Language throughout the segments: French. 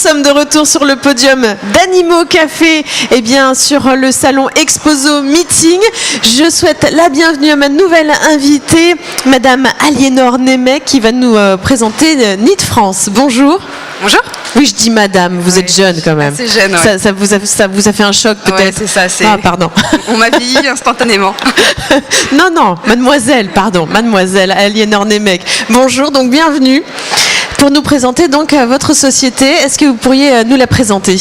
sommes de retour sur le podium d'Animo Café, et bien sur le salon Exposo Meeting. Je souhaite la bienvenue à ma nouvelle invitée, Madame Aliénor Nemec, qui va nous présenter Knit France. Bonjour. Bonjour. Oui, je dis madame, vous êtes jeune quand même. C'est jeune, ouais. Ça vous a fait un choc peut-être. Ouais, c'est ça. Ah, pardon. On m'a vieilli instantanément. Non, mademoiselle Aliénor Nemec. Bonjour, donc bienvenue. Pour nous présenter donc votre société, est-ce que vous pourriez nous la présenter ?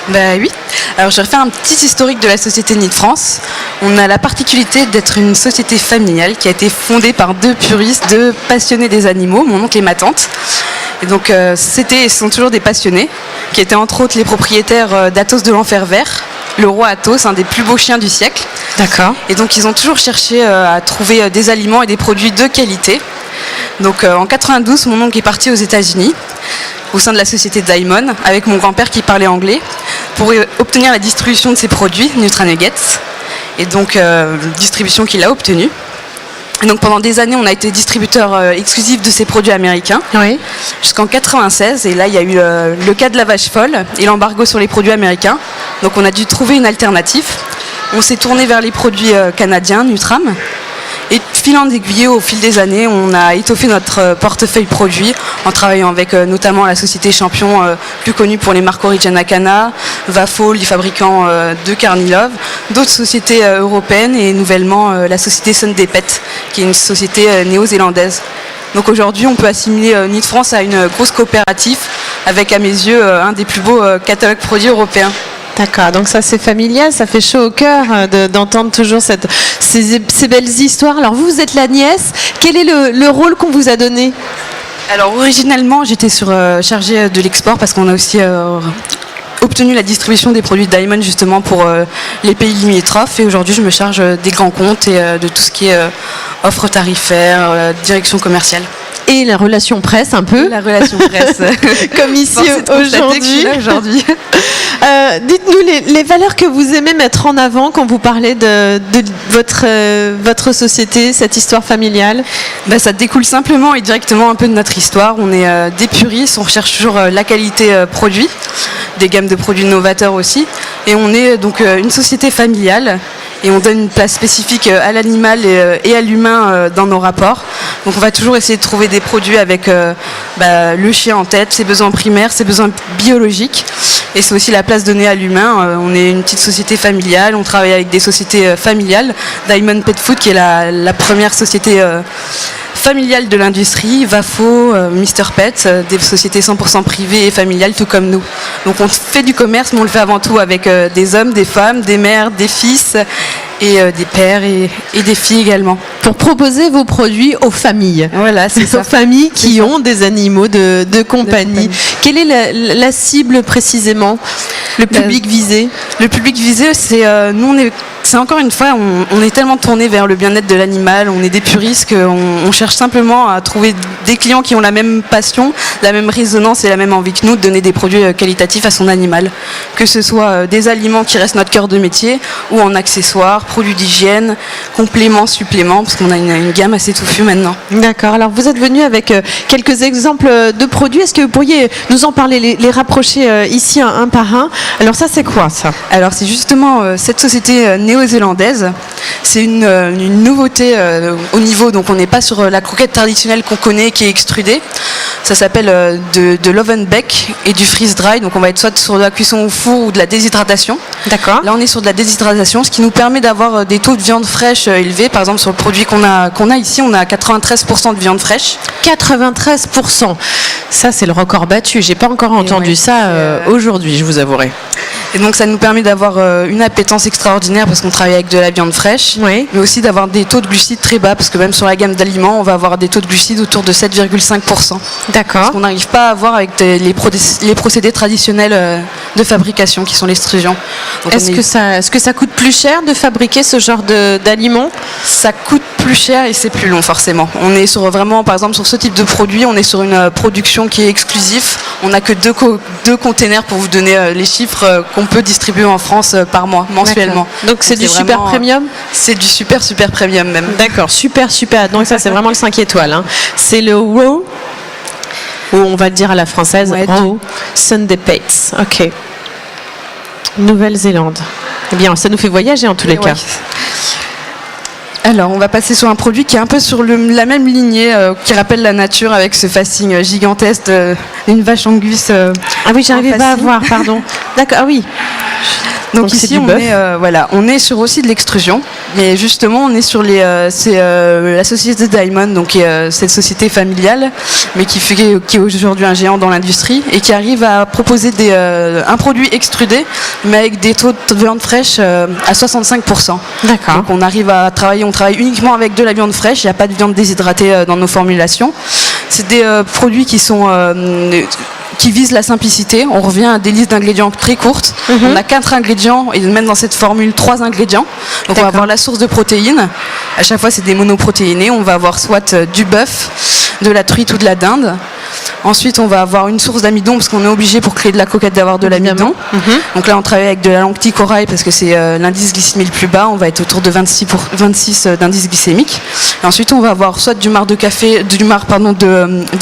Oui. Alors je vais refaire un petit historique de la société Knit France. On a la particularité d'être une société familiale qui a été fondée par deux puristes, deux passionnés des animaux, mon oncle et ma tante. Et donc c'était et sont toujours des passionnés, qui étaient entre autres les propriétaires d'Athos de l'Enfer Vert, le roi Athos, un des plus beaux chiens du siècle. D'accord. Et donc ils ont toujours cherché à trouver des aliments et des produits de qualité. Donc en 92, mon oncle est parti aux États-Unis, au sein de la société Diamond, avec mon grand-père qui parlait anglais, pour obtenir la distribution de ses produits, Nutranuggets, et donc distribution qu'il a obtenue. Et donc pendant des années, on a été distributeur exclusif de ces produits américains, oui. Jusqu'en 96. Et là, il y a eu le cas de la vache folle et l'embargo sur les produits américains. Donc on a dû trouver une alternative. On s'est tourné vers les produits canadiens, Nutram. Et fil en aiguille, au fil des années, on a étoffé notre portefeuille produits en travaillant avec notamment la société Champion, plus connue pour les marques Origin Akana, Vafo, les fabricants de Carnilove, d'autres sociétés européennes et nouvellement la société Sunday Pet, qui est une société néo-zélandaise. Donc aujourd'hui, on peut assimiler Knit France à une grosse coopérative avec, à mes yeux, un des plus beaux catalogues produits européens. D'accord, donc ça c'est familial, ça fait chaud au cœur d'entendre toujours ces belles histoires. Alors vous êtes la nièce, quel est le rôle qu'on vous a donné ? Alors originellement j'étais chargée de l'export parce qu'on a aussi obtenu la distribution des produits Diamond justement pour les pays limitrophes, et aujourd'hui je me charge des grands comptes et de tout ce qui est offre tarifaire, direction commerciale. Et la relation presse un peu. La relation presse. Comme ici aujourd'hui. Dites-nous les valeurs que vous aimez mettre en avant quand vous parlez de votre société, cette histoire familiale. Ça découle simplement et directement un peu de notre histoire. On est des puristes, on recherche toujours la qualité produit, des gammes de produits novateurs aussi. Et on est donc une société familiale. Et on donne une place spécifique à l'animal et à l'humain dans nos rapports. Donc on va toujours essayer de trouver des produits avec le chien en tête, ses besoins primaires, ses besoins biologiques. Et c'est aussi la place donnée à l'humain. On est une petite société familiale, on travaille avec des sociétés familiales. Diamond Pet Food qui est la première société familiale de l'industrie, Vafo, Mr Pet, des sociétés 100% privées et familiales, tout comme nous. Donc on fait du commerce, mais on le fait avant tout avec des hommes, des femmes, des mères, des fils et des pères et des filles également. Pour proposer vos produits aux familles. Voilà, c'est ça. Aux familles qui ont des animaux de compagnie. Quelle est la cible précisément ? Le public visé ? Le public visé, c'est encore une fois, on est tellement tourné vers le bien-être de l'animal, on est des puristes qu'on cherche simplement à trouver des clients qui ont la même passion, la même résonance et la même envie que nous de donner des produits qualitatifs à son animal. Que ce soit des aliments qui restent notre cœur de métier ou en accessoires, produits d'hygiène, compléments, suppléments, parce qu'on a une gamme assez touffue maintenant. D'accord, alors vous êtes venu avec quelques exemples de produits. Est-ce que vous pourriez nous en parler, les rapprocher ici un par un ? Alors ça c'est quoi ça ? Alors c'est justement cette société néo-zélandaise. C'est une nouveauté au niveau, donc on n'est pas sur la croquette traditionnelle qu'on connaît qui est extrudée. Ça s'appelle de l'oven bake et du freeze dry, donc on va être soit sur de la cuisson au four ou de la déshydratation. D'accord. Là on est sur de la déshydratation, ce qui nous permet d'avoir des taux de viande fraîche élevés. Par exemple sur le produit qu'on a ici, on a 93% de viande fraîche. 93%. Ça c'est le record battu. J'ai pas encore entendu ça aujourd'hui, je vous avouerai. Et donc ça nous permet d'avoir une appétence extraordinaire parce qu'on travaille avec de la viande fraîche, oui. Mais aussi d'avoir des taux de glucides très bas parce que même sur la gamme d'aliments, on va avoir des taux de glucides autour de 7,5%. D'accord. Ce qu'on n'arrive pas à avoir avec les procédés traditionnels de fabrication qui sont l'extrusion. Est-ce que ça coûte plus cher de fabriquer ce genre d'aliments ? Ça coûte plus cher et c'est plus long forcément. On est sur vraiment, par exemple sur ce type de produit, on est sur une production qui est exclusive. On n'a que deux containers pour vous donner les chiffres qu'on peut distribuer en France par mois, mensuellement. Donc c'est du super premium ? C'est du super premium même. D'accord, super. Donc ça c'est vraiment le 5 étoiles. Hein. C'est le raw. ou on va le dire à la française, Ouais, raw Sunday Pates. Ok. Nouvelle-Zélande. Eh bien, ça nous fait voyager en tous les cas. Ouais. Alors, on va passer sur un produit qui est un peu sur la même lignée, qui rappelle la nature avec ce fasting gigantesque d'une vache angus. Ah oui, j'arrivais pas à fasting. voir, pardon. D'accord, ah oui. Donc c'est ici, du on bœuf. est, on est sur aussi de l'extrusion, mais justement, on est sur c'est la société Diamond, donc cette société familiale, mais qui est aujourd'hui un géant dans l'industrie et qui arrive à proposer un produit extrudé, mais avec des taux de viande fraîche à 65%. D'accord. Donc on travaille uniquement avec de la viande fraîche, il n'y a pas de viande déshydratée dans nos formulations. C'est des produits qui visent la simplicité. On revient à des listes d'ingrédients très courtes. On a 4 ingrédients et même dans cette formule 3 ingrédients. Donc on va avoir la source de protéines. À chaque fois c'est des monoprotéinés. On va avoir soit du bœuf, de la truite ou de la dinde. Ensuite, on va avoir une source d'amidon parce qu'on est obligé pour créer de la coquette d'avoir de l'amidon. Donc là, on travaille avec de la lentille corail parce que c'est l'indice glycémique le plus bas. On va être autour de 26 d'indice glycémique. Et ensuite, on va avoir soit du marc de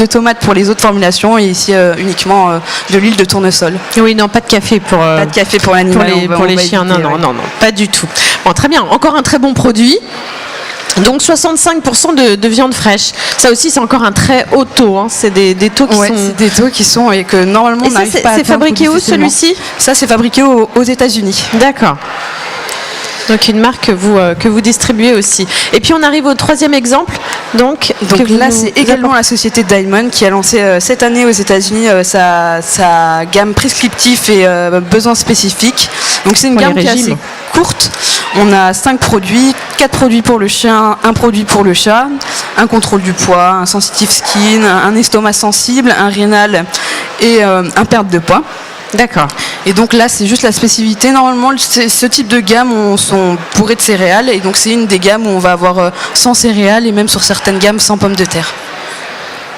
tomate pour les autres formulations et ici uniquement de l'huile de tournesol. Oui, non, pas de café Pas de café pour l'animal. pour les chiens. éviter, Non, ouais. non, pas du tout. Bon, très bien. Encore un très bon produit. Donc 65% de viande fraîche. Ça aussi, c'est encore un très haut taux. Hein. C'est des taux qui Ouais, sont... c'est des taux qui sont et que normalement Et on ça, n'arrive pas à c'est atteindre fabriqué où, difficilement. celui-ci? Ça, c'est fabriqué aux États-Unis. D'accord. Donc une marque que vous distribuez aussi. Et puis on arrive au troisième exemple. Donc que Là, vous c'est également la société Diamond qui a lancé cette année aux États-Unis sa gamme prescriptive et besoins spécifiques. Donc c'est une Pour les gamme qui est régimes. assez courte. On a 5 produits, 4 produits pour le chien, un produit pour le chat, un contrôle du poids, un sensitive skin, un estomac sensible, un rénal et un perte de poids. D'accord. Et donc là, c'est juste la spécificité. Normalement, ce type de gamme sont bourrés de céréales. Et donc, c'est une des gammes où on va avoir sans céréales et même sur certaines gammes sans pommes de terre.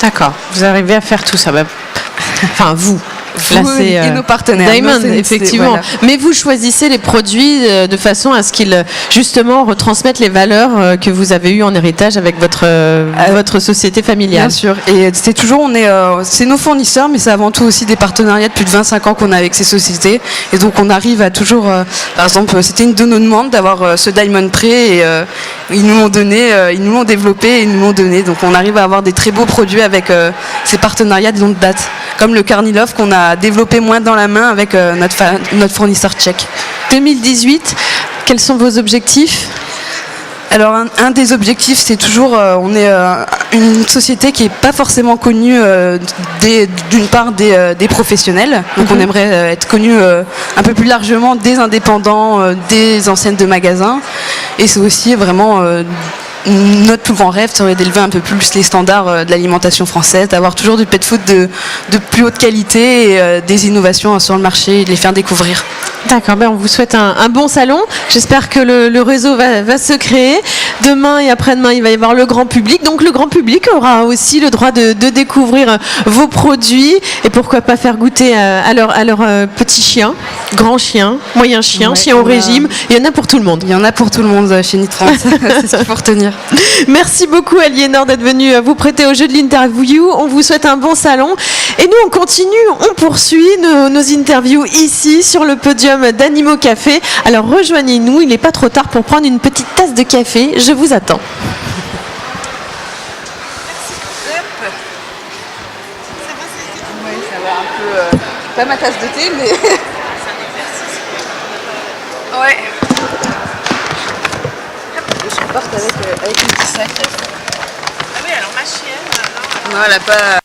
D'accord. Vous arrivez à faire tout ça. Enfin, vous. Là, c'est et nos partenaires. Diamond, Nous, effectivement. voilà. Mais vous choisissez les produits de façon à ce qu'ils, justement, retransmettent les valeurs que vous avez eues en héritage avec votre société familiale. Bien sûr. Et c'est toujours, c'est nos fournisseurs, mais c'est avant tout aussi des partenariats de plus de 25 ans qu'on a avec ces sociétés. Et donc, on arrive à toujours, par exemple, c'était une de nos demandes d'avoir ce Diamond prêt et ils nous l'ont donné, ils nous l'ont développé et ils nous l'ont donné. Donc, on arrive à avoir des très beaux produits avec ces partenariats de longue date. Comme le Carnilov qu'on a développé moins dans la main avec notre fournisseur tchèque. 2018, quels sont vos objectifs ? Alors un des objectifs, c'est toujours, on est une société qui n'est pas forcément connue d'une part des professionnels. Donc on aimerait être connu un peu plus largement des indépendants, des enseignes de magasins. Et c'est aussi vraiment notre plus grand rêve serait d'élever un peu plus les standards de l'alimentation française, d'avoir toujours du pet food de plus haute qualité et des innovations sur le marché et de les faire découvrir. D'accord, on vous souhaite un bon salon. J'espère que le réseau va se créer. Demain et après-demain, il va y avoir le grand public. Donc le grand public aura aussi le droit de découvrir vos produits et pourquoi pas faire goûter à leur petit chien, grand chien, moyen chien, Ouais, chien au régime. Il y en a pour tout le monde. Il y en a pour tout le monde chez Nid France, c'est ce qu'il faut retenir. Merci beaucoup Aliénor d'être venue vous prêter au jeu de l'interview. On vous souhaite un bon salon. Et nous, on continue, on poursuit nos interviews ici sur le podium d'Animo Café. Alors rejoignez-nous, il n'est pas trop tard pour prendre une petite tasse de café. Je vous attends. Oui, ça va un peu... pas ma tasse de thé, mais... C'est un exercice. Ouais. Je reparte avec un petit sac. Ah oui, alors ma chienne... Non, elle a pas...